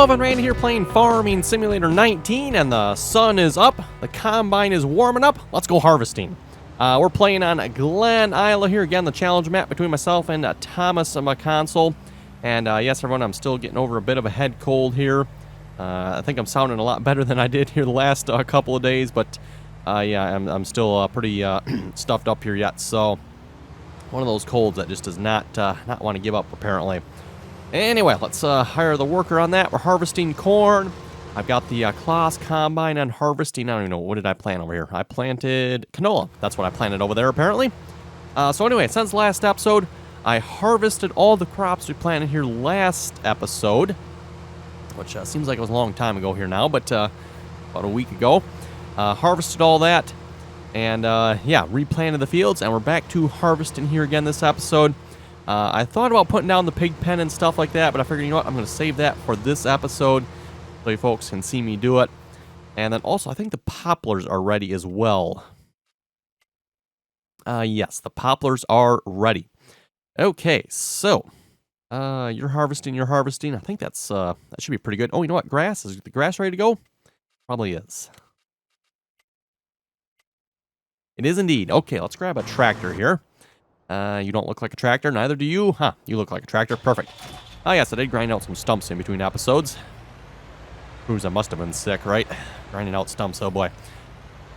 Melvin Randy here playing Farming Simulator 19, and the sun is up, the combine is warming up. Let's go harvesting. We're playing on Glen Isla here, again, the challenge map between myself and Thomas McConsole. And yes, everyone, I'm still getting over a bit of a head cold here. I think I'm sounding a lot better than I did here the last couple of days, but yeah, I'm still pretty stuffed up here yet. So one of those colds that just does not want to give up, apparently. Anyway, let's hire the worker on that. We're harvesting corn. I've got the Claas combine on harvesting. I don't even know, what did I plant over here? I planted canola. That's what I planted over there, apparently. So anyway, since last episode, I harvested all the crops we planted here last episode, which seems like it was a long time ago here now, but about a week ago. Harvested all that, and yeah, replanted the fields, and we're back to harvesting here again this episode. I thought about putting down the pig pen and stuff like that, but I figured, you know what, I'm going to save that for this episode so you folks can see me do it. And then also, I think the poplars are ready as well. Yes, the poplars are ready. Okay, so you're harvesting. I think that's that should be pretty good. Oh, you know what? Grass? Is the grass ready to go? Probably is. It is indeed. Okay, let's grab a tractor here. You don't look like a tractor, neither do you. Huh, you look like a tractor. Perfect. Oh, yes, I did grind out some stumps in between episodes. Proves I must have been sick, right? Grinding out stumps, oh boy.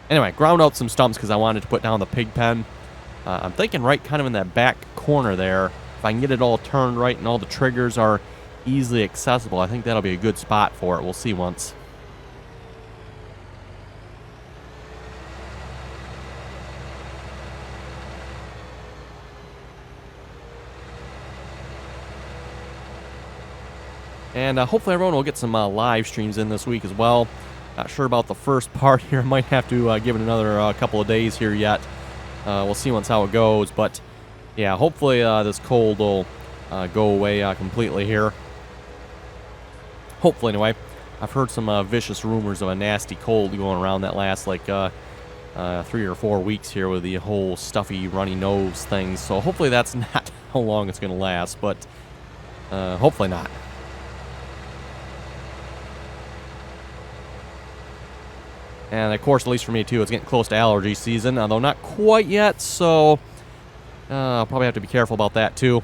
Anyway, ground out some stumps because I wanted to put down the pig pen. I'm thinking right kind of in that back corner there. If I can get it all turned right and all the triggers are easily accessible, I think that'll be a good spot for it. We'll see once. And hopefully everyone will get some live streams in this week as well. Not sure about the first part here. Might have to give it another couple of days here yet. We'll see once how it goes. But yeah, hopefully this cold will go away completely here. Hopefully, anyway. I've heard some vicious rumors of a nasty cold going around that lasts like 3 or 4 weeks here with the whole stuffy, runny nose thing. So hopefully that's not how long it's going to last. But hopefully not. And of course, at least for me too, it's getting close to allergy season, although not quite yet, so I'll probably have to be careful about that too.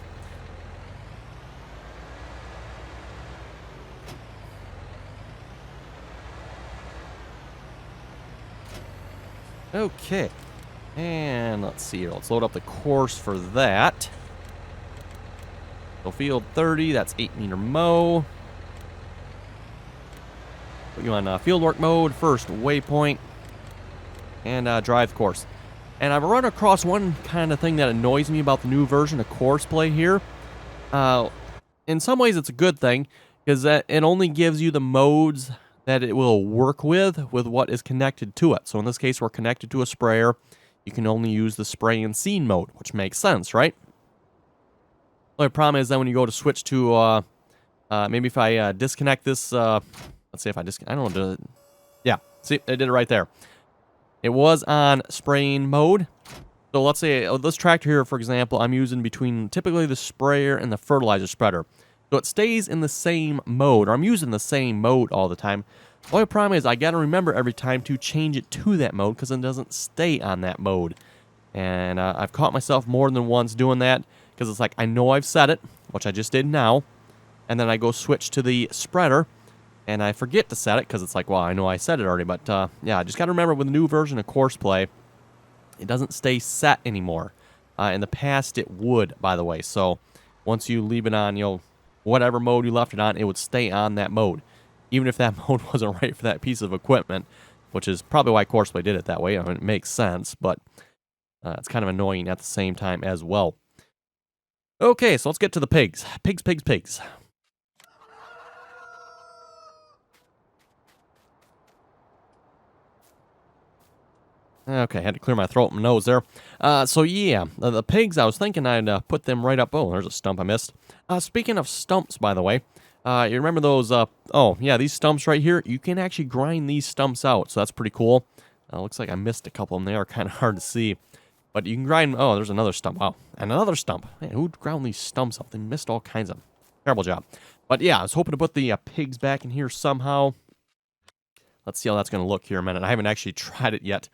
Okay, and let's see here. Let's load up the course for that. So field 30, that's 8-meter mow. Put you on fieldwork mode, first waypoint, and drive the course. And I've run across one kind of thing that annoys me about the new version of Courseplay here. In some ways, it's a good thing, because it only gives you the modes that it will work with what is connected to it. So in this case, we're connected to a sprayer. You can only use the spray and seed mode, which makes sense, right? The only problem is that when you go to switch to, maybe if I disconnect this... let's see if I don't know. Yeah, see, I did it right there. It was on spraying mode. So let's say this tractor here, for example, I'm using between typically the sprayer and the fertilizer spreader. So it stays in the same mode, or I'm using the same mode all the time. The only problem is I got to remember every time to change it to that mode because it doesn't stay on that mode. And I've caught myself more than once doing that because it's like I know I've set it, which I just did now, and then I go switch to the spreader. And I forget to set it because it's like, well, I know I set it already. But yeah, I just got to remember with the new version of Courseplay, it doesn't stay set anymore. In the past, it would, by the way. So once you leave it on, you know, whatever mode you left it on, it would stay on that mode. Even if that mode wasn't right for that piece of equipment, which is probably why Courseplay did it that way. I mean, it makes sense, but it's kind of annoying at the same time as well. Okay, so let's get to the pigs. Pigs. Okay, had to clear my throat and my nose there. So yeah, the pigs, I was thinking I'd put them right up. Oh, there's a stump I missed. Speaking of stumps, by the way, you remember those, oh, yeah, these stumps right here? You can actually grind these stumps out, so that's pretty cool. Looks like I missed a couple of them. They are kind of hard to see. But you can grind... Oh, there's another stump. Wow. And another stump. Man, who ground these stumps up? They missed all kinds of... Terrible job. But yeah, I was hoping to put the pigs back in here somehow. Let's see how that's going to look here in a minute. I haven't actually tried it yet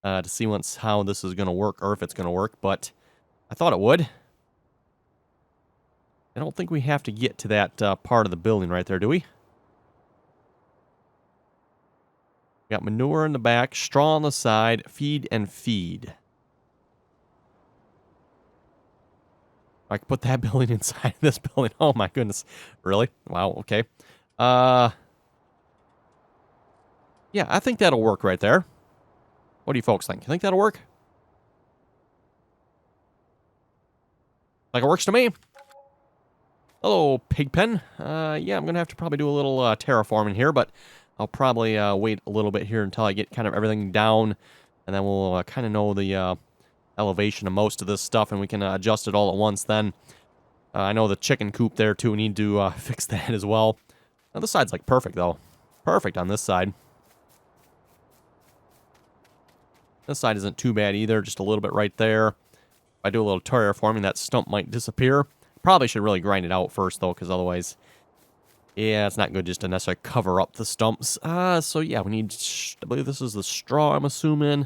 to see how this is going to work or if it's going to work, but I thought it would. I don't think we have to get to that part of the building right there, do we? Got manure in the back, straw on the side, feed and feed. I can put that building inside this building. Oh my goodness. Really? Wow, okay. Yeah, I think that'll work right there. What do you folks think? You think that'll work? Like it works to me. Hello, Pigpen. Yeah, I'm going to have to probably do a little terraforming here, but I'll probably wait a little bit here until I get kind of everything down, and then we'll kind of know the elevation of most of this stuff, and we can adjust it all at once then. I know the chicken coop there, too. We need to fix that as well. Now, this side's, like, perfect, though. Perfect on this side. This side isn't too bad either, just a little bit right there. If I do a little terraforming, that stump might disappear. Probably should really grind it out first, though, because otherwise, yeah, it's not good just to necessarily cover up the stumps. So, yeah, we need, I believe this is the straw, I'm assuming.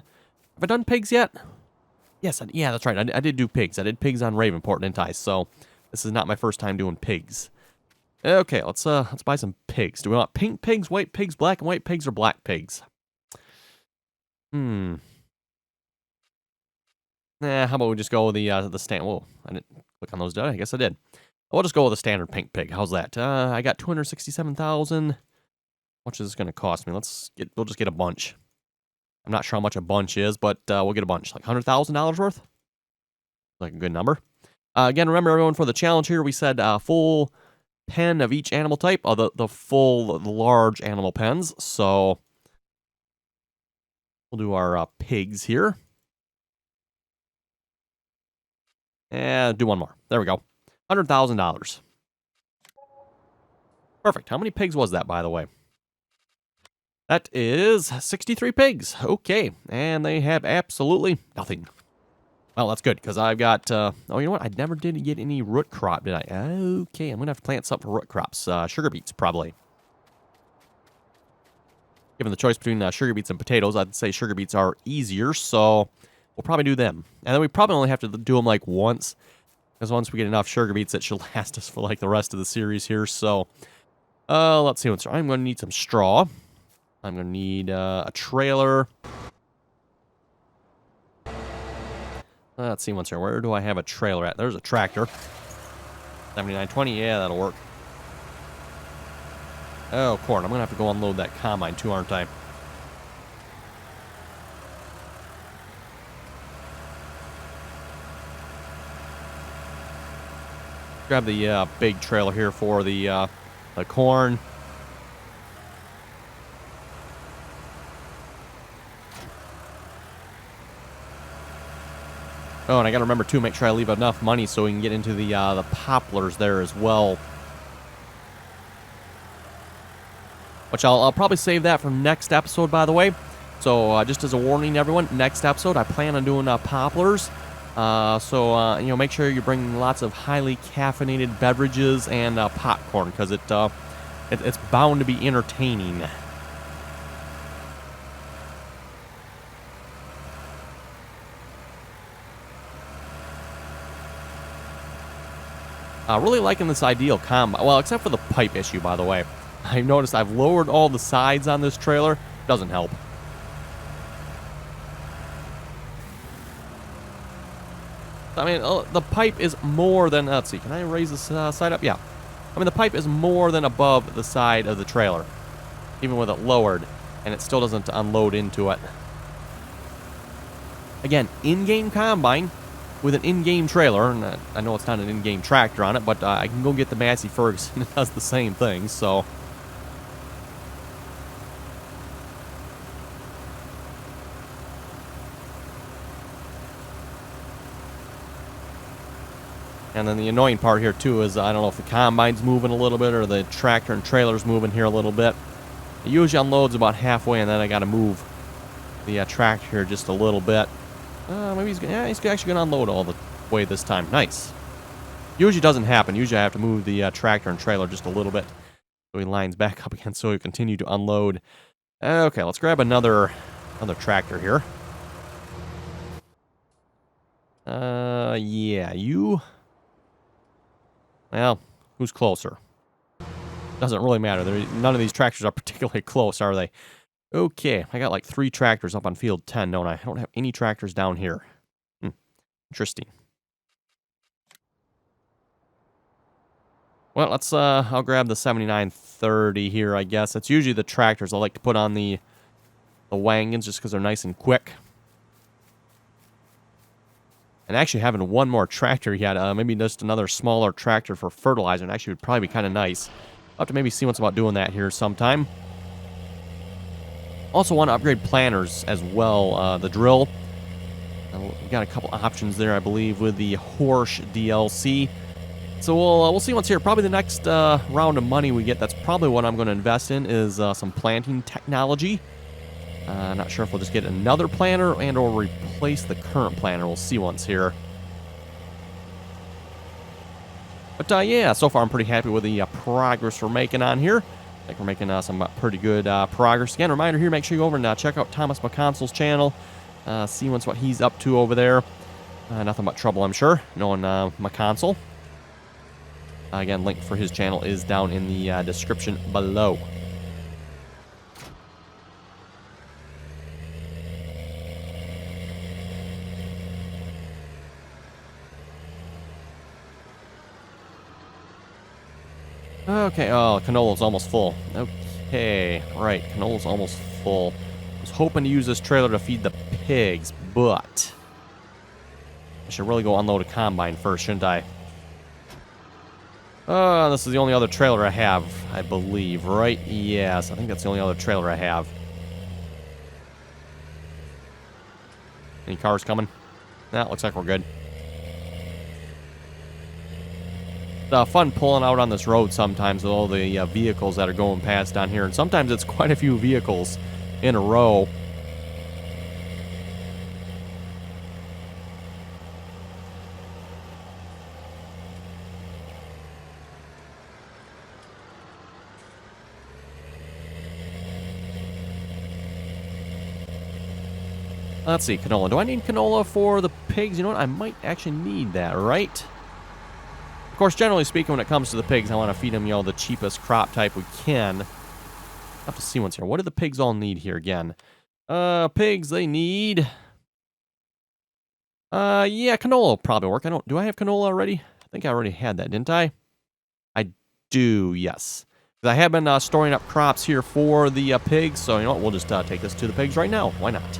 Have I done pigs yet? Yes, yeah, that's right. I did do pigs. I did pigs on Ravenport, didn't I? So, this is not my first time doing pigs. Okay, let's buy some pigs. Do we want pink pigs, white pigs, black and white pigs, or black pigs? How about we just go with the stand? Whoa, I didn't click on those, did I? I guess I did. We'll just go with the standard pink pig. How's that? I got 267,000. How much is this going to cost me? We'll just get a bunch. I'm not sure how much a bunch is, but we'll get a bunch. Like $100,000 worth? Like a good number. Again, remember everyone, for the challenge here, we said full pen of each animal type. The large animal pens. So we'll do our pigs here. And do one more. There we go. $100,000. Perfect. How many pigs was that, by the way? That is 63 pigs. Okay. And they have absolutely nothing. Well, that's good, because I've got... oh, you know what? I never did get any root crop, did I? Okay, I'm going to have to plant something for root crops. Sugar beets, probably. Given the choice between sugar beets and potatoes, I'd say sugar beets are easier, so we'll probably do them. And then we probably only have to do them, like, once. Because once we get enough sugar beets, it should last us for, like, the rest of the series here. So, let's see what's... I'm going to need some straw. I'm going to need a trailer. Let's see once here. Where do I have a trailer at? There's a tractor. 7920. Yeah, that'll work. Oh, corn. I'm going to have to go unload that combine too, aren't I? Grab the big trailer here for the corn. Oh, and I got to remember, too, make sure I leave enough money so we can get into the poplars there as well. Which I'll probably save that for next episode, by the way. So, just as a warning, everyone, next episode, I plan on doing poplars. So, make sure you bring lots of highly caffeinated beverages and popcorn, because it's bound to be entertaining. Really liking this ideal combine. Well, except for the pipe issue, by the way. I've noticed I've lowered all the sides on this trailer. Doesn't help. I mean, the pipe is more than... Let's see, can I raise this side up? Yeah. I mean, the pipe is more than above the side of the trailer. Even with it lowered. And it still doesn't unload into it. Again, in-game combine with an in-game trailer. And I know it's not an in-game tractor on it, but I can go get the Massey Ferguson. It does the same thing, so... And then the annoying part here, too, is I don't know if the combine's moving a little bit or the tractor and trailer's moving here a little bit. It usually unloads about halfway, and then I got to move the tractor here just a little bit. Maybe he's actually going to unload all the way this time. Nice. Usually doesn't happen. Usually I have to move the tractor and trailer just a little bit so he lines back up again so he continue to unload. Okay, let's grab another tractor here. Yeah, you... Well, who's closer? Doesn't really matter. None of these tractors are particularly close, are they? Okay, I got like 3 tractors up on field 10, don't I? I don't have any tractors down here. Interesting. Well, let's, I'll grab the 7930 here, I guess. It's usually the tractors I like to put on the wagons just because they're nice and quick. And actually having one more tractor yet, maybe just another smaller tractor for fertilizer, and actually would probably be kind of nice. I'll have to maybe see what's about doing that here sometime. Also want to upgrade planters as well. The drill. We've got a couple options there, I believe, with the Horse DLC. So we'll see what's here. Probably the next round of money we get, that's probably what I'm going to invest in, is some planting technology. Not sure if we'll just get another planter and or replace the current planter. We'll see once here. But yeah, so far I'm pretty happy with the progress we're making on here. I think we're making some pretty good progress. Again, reminder here, make sure you go over and check out Thomas McConsole's channel. See what he's up to over there. Nothing but trouble, I'm sure, knowing McConsole. Again, link for his channel is down in the description below. Okay, oh, canola's almost full. Okay, right, canola's almost full. I was hoping to use this trailer to feed the pigs, but I should really go unload a combine first, shouldn't I? This is the only other trailer I have, I believe, right? Yes, I think that's the only other trailer I have. Any cars coming? Nah, looks like we're good. Fun pulling out on this road sometimes with all the vehicles that are going past down here. And sometimes it's quite a few vehicles in a row. Let's see, canola. Do I need canola for the pigs? You know what? I might actually need that, right? Of course, generally speaking, when it comes to the pigs, I want to feed them, you know, the cheapest crop type we can. I'll have to see what's here. What do the pigs all need here again? Pigs, they need... yeah, canola will probably work. Do I have canola already? I think I already had that, didn't I? I do, yes. I have been storing up crops here for the pigs, so you know what? We'll just take this to the pigs right now. Why not?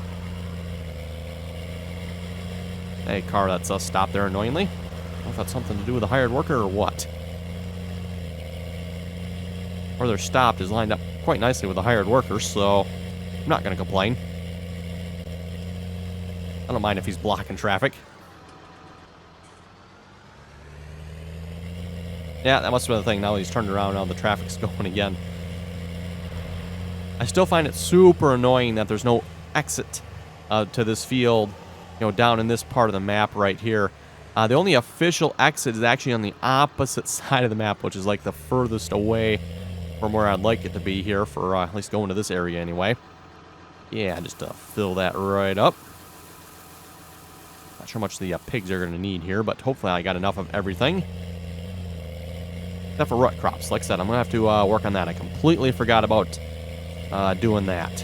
Hey, car that's stopped there annoyingly. I don't know if that's something to do with the hired worker or what. Where they're stopped is lined up quite nicely with the hired worker, so I'm not going to complain. I don't mind if he's blocking traffic. Yeah, that must have been the thing. Now he's turned around, now the traffic's going again. I still find it super annoying that there's no exit to this field, you know, down in this part of the map right here. The only official exit is actually on the opposite side of the map, which is like the furthest away from where I'd like it to be here for at least going to this area anyway. Yeah, just to fill that right up. Not sure how much the pigs are going to need here, but hopefully I got enough of everything. Except for rut crops. Like I said, I'm going to have to work on that. I completely forgot about doing that.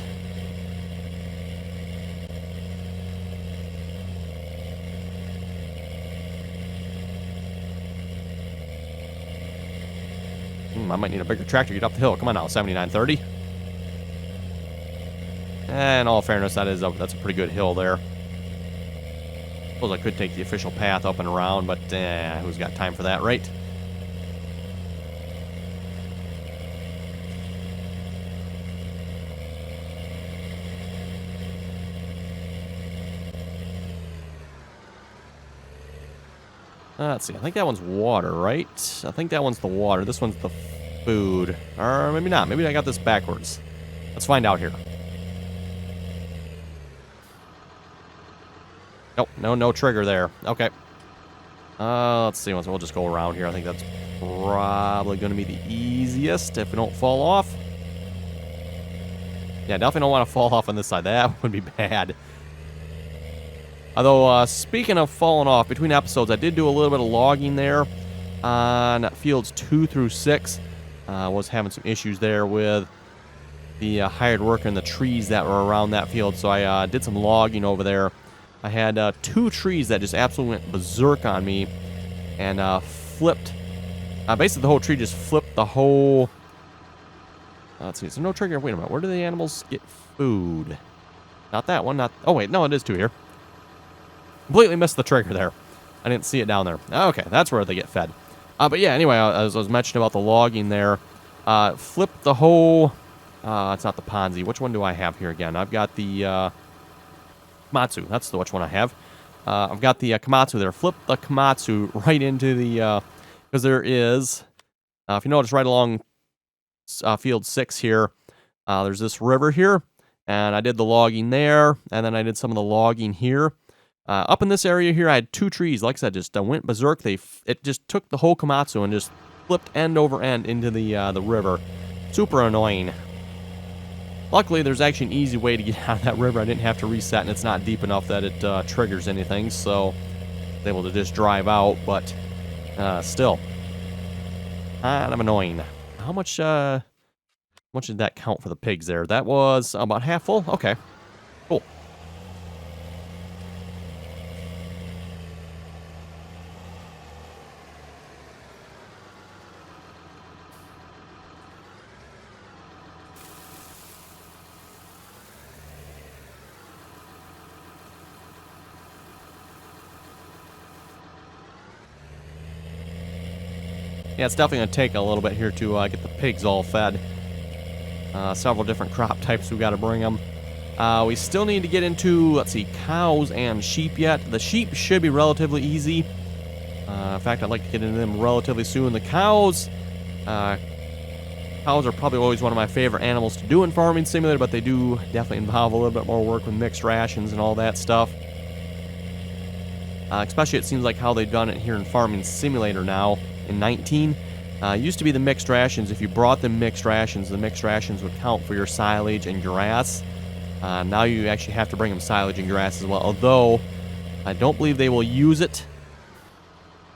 I might need a bigger tractor to get up the hill. Come on now, 7930. In all fairness, that's a pretty good hill there. Suppose I could take the official path up and around, but who's got time for that, right? Let's see. I think that one's water, right? I think that one's the water. This one's the food. Or maybe not. Maybe I got this backwards. Let's find out here. Nope. No trigger there. Okay. Let's see. We'll just go around here. I think that's probably going to be the easiest if we don't fall off. Yeah, definitely don't want to fall off on this side. That would be bad. Although, speaking of falling off, between episodes, I did do a little bit of logging there on fields 2 through 6. Was having some issues there with the hired worker and the trees that were around that field, so I did some logging over there. I had 2 trees that just absolutely went berserk on me and flipped. Basically, the whole tree just flipped the whole... let's see, is there no trigger? Wait a minute, where do the animals get food? Not that one, not... Oh, wait, no, it is 2 here. Completely missed the trigger there. I didn't see it down there. Okay, that's where they get fed. But yeah, anyway, as I was mentioning about the logging there, flipped the whole... it's not the Ponzi. Which one do I have here again? I've got the Komatsu. That's which one I have. I've got the Komatsu there. Flip the Komatsu right into the... because there is... if you notice right along field 6 here, there's this river here. And I did the logging there. And then I did some of the logging here. Up in this area here, I had 2 trees. Like I said, just went berserk. It just took the whole Komatsu and just flipped end over end into the river. Super annoying. Luckily, there's actually an easy way to get out of that river. I didn't have to reset, and it's not deep enough that it triggers anything, so I was able to just drive out, but still, kind of annoying. How much did that count for the pigs there? That was about half full? Okay, cool. Yeah, it's definitely going to take a little bit here to get the pigs all fed. Several different crop types we've got to bring them. We still need to get into, let's see, cows and sheep yet. The sheep should be relatively easy. In fact, I'd like to get into them relatively soon. The cows are probably always one of my favorite animals to do in Farming Simulator, but they do definitely involve a little bit more work with mixed rations and all that stuff. Especially it seems like how they've done it here in Farming Simulator now. In 19, used to be the mixed rations. If you brought them mixed rations, the mixed rations would count for your silage and grass. Now you actually have to bring them silage and grass as well, although I don't believe they will use it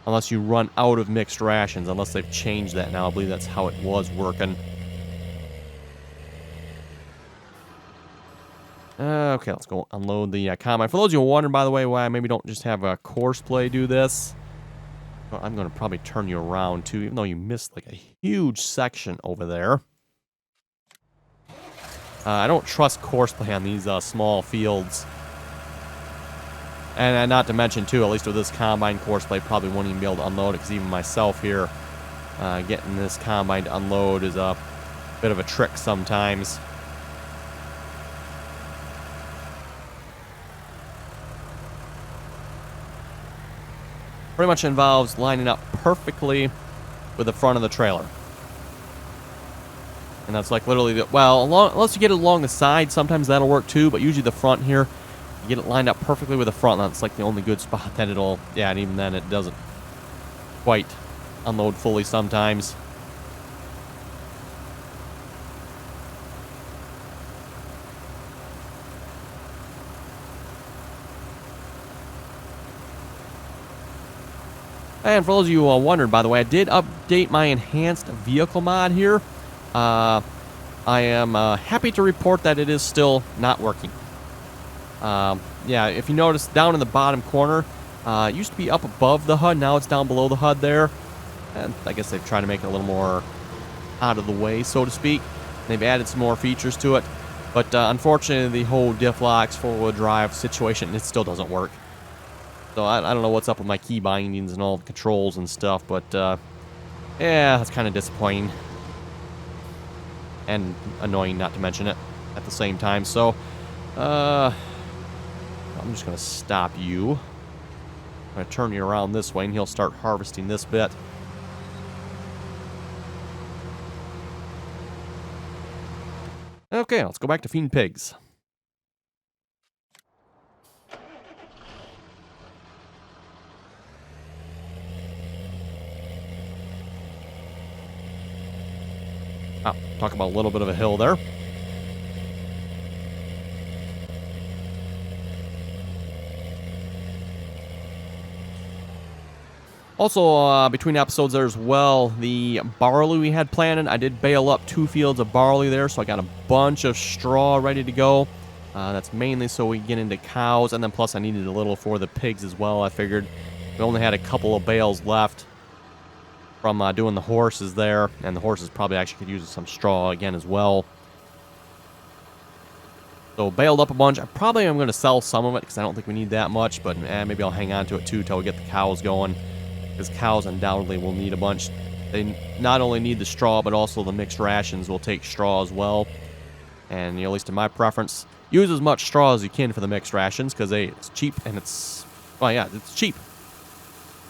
unless you run out of mixed rations, unless they've changed that now. I believe that's how it was working. Okay, let's go unload the combine. For those of you who are wondering, by the way, why I maybe don't just have a Courseplay do this, I'm going to probably turn you around too, even though you missed like a huge section over there. I don't trust Courseplay on these small fields. And not to mention too, at least with this combine, Courseplay probably won't even be able to unload it, because even myself here, getting this combine to unload is a bit of a trick sometimes. Pretty much involves lining up perfectly with the front of the trailer. And that's like literally, unless you get it along the side, sometimes that'll work too, but usually the front here, you get it lined up perfectly with the front. That's like the only good spot that it'll, yeah, and even then it doesn't quite unload fully sometimes. And for those of you who are wondering, by the way, I did update my enhanced vehicle mod here. I am happy to report that it is still not working. Yeah, if you notice down in the bottom corner, it used to be up above the HUD. Now it's down below the HUD there. And I guess they've tried to make it a little more out of the way, so to speak. They've added some more features to it. But unfortunately, the whole diff locks, four-wheel drive situation, it still doesn't work. So I don't know what's up with my key bindings and all the controls and stuff, but yeah, that's kind of disappointing. And annoying, not to mention it, at the same time. So, I'm just going to stop you. I'm going to turn you around this way, and he'll start harvesting this bit. Okay, let's go back to feeding pigs. Oh, talk about a little bit of a hill there. Also, between episodes there as well, the barley we had planted, I did bale up 2 fields of barley there, so I got a bunch of straw ready to go. That's mainly so we get into cows, and then plus I needed a little for the pigs as well. I figured we only had a couple of bales left from doing the horses there, and the horses probably actually could use some straw again as well. So baled up a bunch. I probably am going to sell some of it because I don't think we need that much, but maybe I'll hang on to it too till we get the cows going, because cows undoubtedly will need a bunch. They not only need the straw, but also the mixed rations will take straw as well. And at least in my preference, use as much straw as you can for the mixed rations, because it's cheap and it's, well, yeah, it's cheap.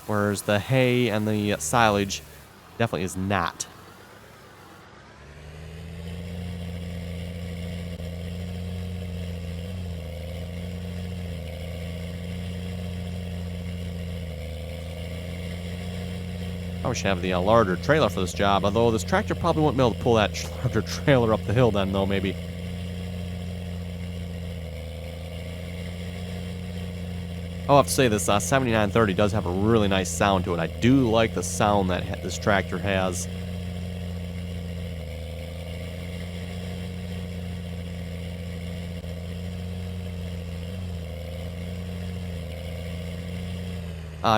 Whereas the hay and the silage definitely is not. Probably should have the larger trailer for this job, although this tractor probably won't be able to pull that larger trailer up the hill then, though, maybe. I'll have to say this 7930 does have a really nice sound to it. I do like the sound that this tractor has.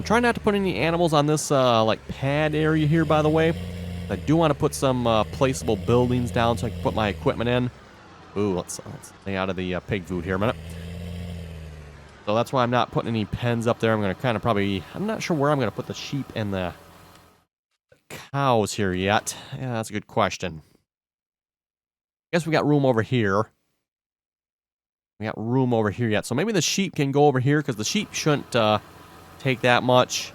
Try not to put any animals on this like pad area here, by the way. I do want to put some placeable buildings down so I can put my equipment in. Ooh, let's stay out of the pig food here a minute. So that's why I'm not putting any pens up there. I'm going to kind of probably, I'm not sure where I'm going to put the sheep and the cows here yet. Yeah, that's a good question. I guess we got room over here. We got room over here yet. So maybe the sheep can go over here, because the sheep shouldn't take that much.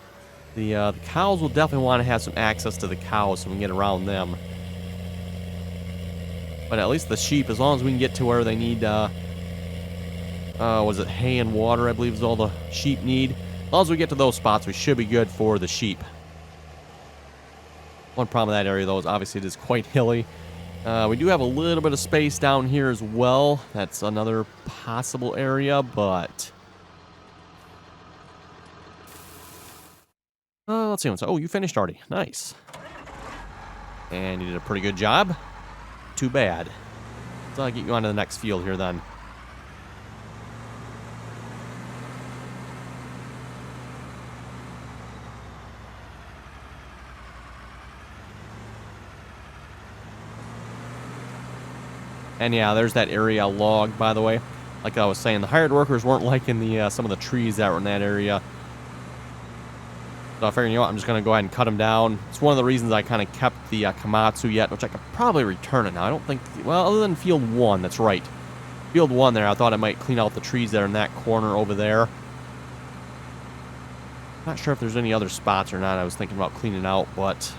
The cows will definitely want to have some access to the cows so we can get around them. But at least the sheep, as long as we can get to where they need, was it hay and water, I believe is all the sheep need. As long as we get to those spots, we should be good for the sheep. One problem with that area, though, is obviously it is quite hilly. We do have a little bit of space down here as well. That's another possible area, but... let's see. Oh, you finished already. Nice. And you did a pretty good job. Too bad. So I'll get you on to the next field here then. And yeah, there's that area logged, by the way. Like I was saying, the hired workers weren't liking the some of the trees that were in that area. So I figured, you know what, I'm just going to go ahead and cut them down. It's one of the reasons I kind of kept the Komatsu yet, which I could probably return it now. I don't think, well, other than field 1, that's right. Field 1 there, I thought I might clean out the trees there in that corner over there. Not sure if there's any other spots or not I was thinking about cleaning out, but...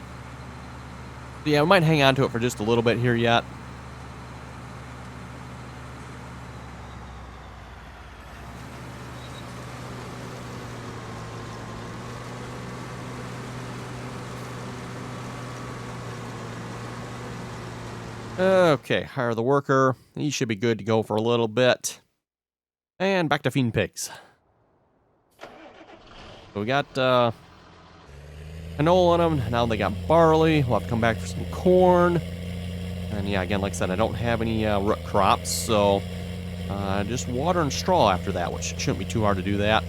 yeah, we might hang on to it for just a little bit here yet. Okay, hire the worker. He should be good to go for a little bit. And back to feeding pigs. So we got canola on them. Now they got barley. We'll have to come back for some corn. And yeah, again, like I said, I don't have any root crops, so just water and straw after that, which shouldn't be too hard to do that.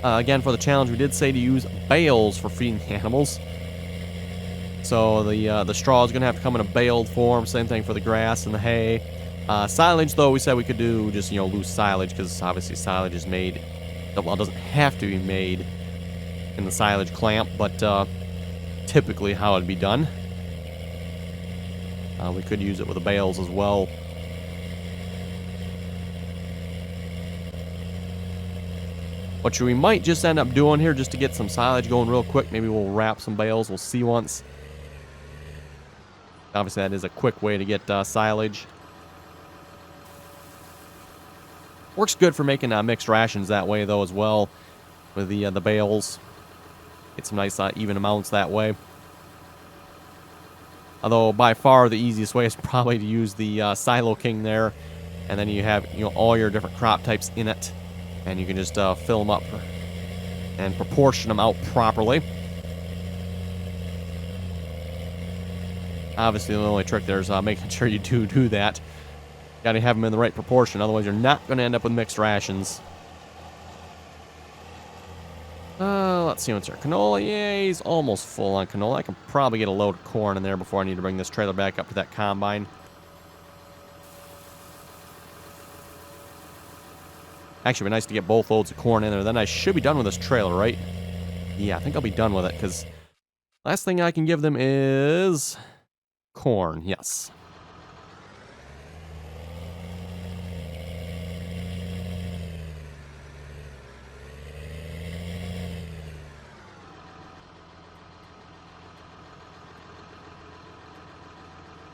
Again, for the challenge, we did say to use bales for feeding the animals. So the straw is going to have to come in a baled form. Same thing for the grass and the hay. Silage, though, we said we could do just, you know, loose silage, because obviously silage is made, well, it doesn't have to be made in the silage clamp, but typically how it'd be done. We could use it with the bales as well. What we might just end up doing here, just to get some silage going real quick, maybe we'll wrap some bales. We'll see once. Obviously, that is a quick way to get silage. Works good for making mixed rations that way, though, as well, with the bales. Get some nice even amounts that way. Although by far the easiest way is probably to use the Silo King there. And then you have, all your different crop types in it. And you can just fill them up and proportion them out properly. Obviously, the only trick there is making sure you do that. Got to have them in the right proportion, otherwise you're not going to end up with mixed rations. Let's see what's there. Canola, yeah, he's almost full on canola. I can probably get a load of corn in there before I need to bring this trailer back up to that combine. Actually, it'd be nice to get both loads of corn in there. Then I should be done with this trailer, right? Yeah, I think I'll be done with it, because last thing I can give them is corn, yes.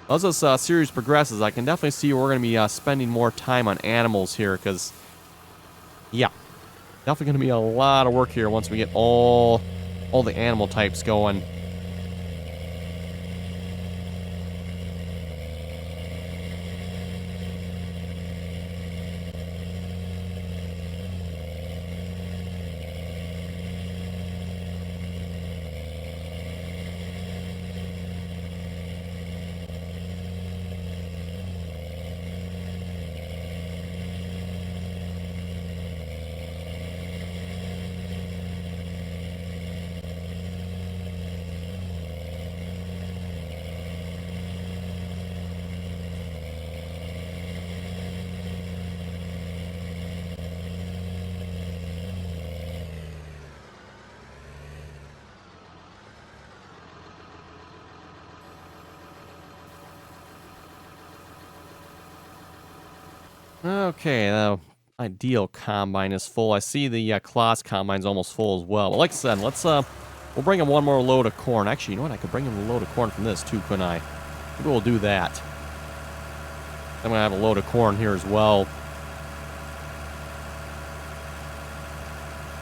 As this series progresses, I can definitely see we're going to be spending more time on animals here, because, yeah, definitely going to be a lot of work here once we get all the animal types going. Okay, the ideal combine is full. I see the Claas combine's almost full as well. But like I said, let's we'll bring him one more load of corn. Actually, you know what? I could bring him a load of corn from this too, couldn't I? Maybe we'll do that. I'm gonna have a load of corn here as well.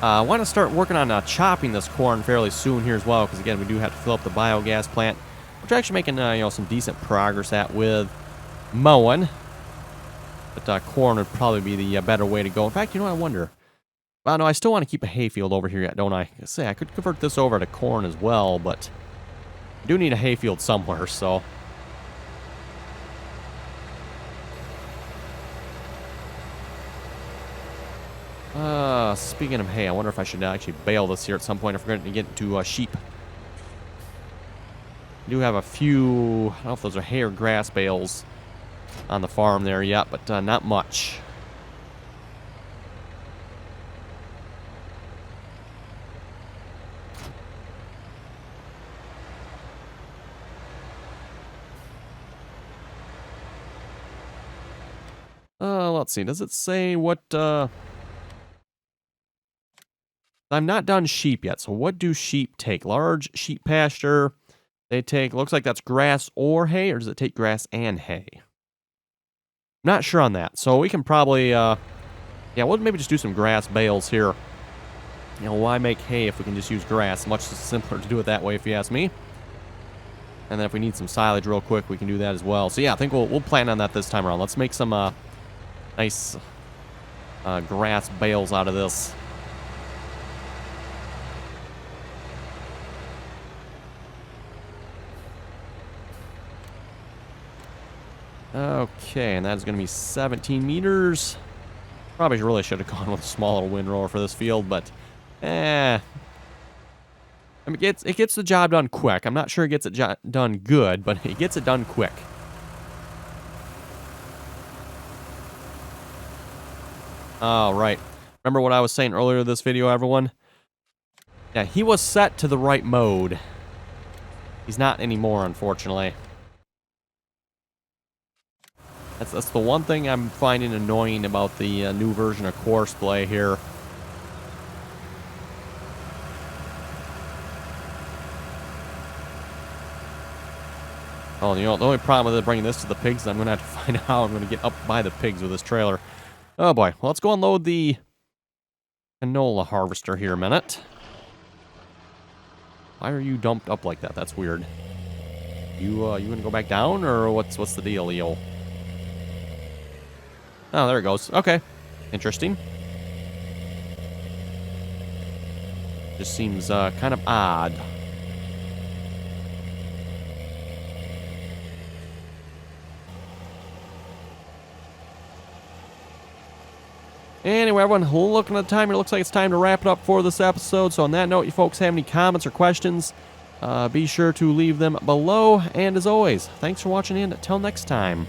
I want to start working on chopping this corn fairly soon here as well, because again, we do have to fill up the biogas plant, which we're actually making some decent progress at with mowing. But corn would probably be the better way to go. In fact, you know what? I wonder. Well, no, I still want to keep a hayfield over here yet, don't I? I could convert this over to corn as well, but I do need a hayfield somewhere, so. Speaking of hay, I wonder if I should actually bale this here at some point if we're going to get into sheep. I do have a few, I don't know if those are hay or grass bales on the farm there yet, but not much. Let's see. Does it say what? I'm not done sheep yet. So what do sheep take? Large sheep pasture. They take. Looks like that's grass or hay, or does it take grass and hay? Not sure on that. So we can probably, yeah, we'll maybe just do some grass bales here. Why make hay if we can just use grass? Much simpler to do it that way, if you ask me. And then if we need some silage real quick, we can do that as well. So yeah, I think we'll plan on that this time around. Let's make some nice grass bales out of this. Okay, and that's going to be 17 meters. Probably really should have gone with a small little windrower for this field, but I mean, it gets the job done quick. I'm not sure it gets it done good, but it gets it done quick. All right. Remember what I was saying earlier in this video, everyone? Yeah, he was set to the right mode. He's not anymore, unfortunately. That's the one thing I'm finding annoying about the new version of Courseplay here. Oh, the only problem with bringing this to the pigs is I'm going to have to find out how I'm going to get up by the pigs with this trailer. Oh boy. Well, let's go unload the canola harvester here a minute. Why are you dumped up like that? That's weird. You gonna go back down, or what's the deal, Leo? Oh, there it goes. Okay. Interesting. Just seems kind of odd. Anyway, everyone, looking at the timer, it looks like it's time to wrap it up for this episode. So on that note, you folks have any comments or questions, be sure to leave them below. And as always, thanks for watching, and until next time.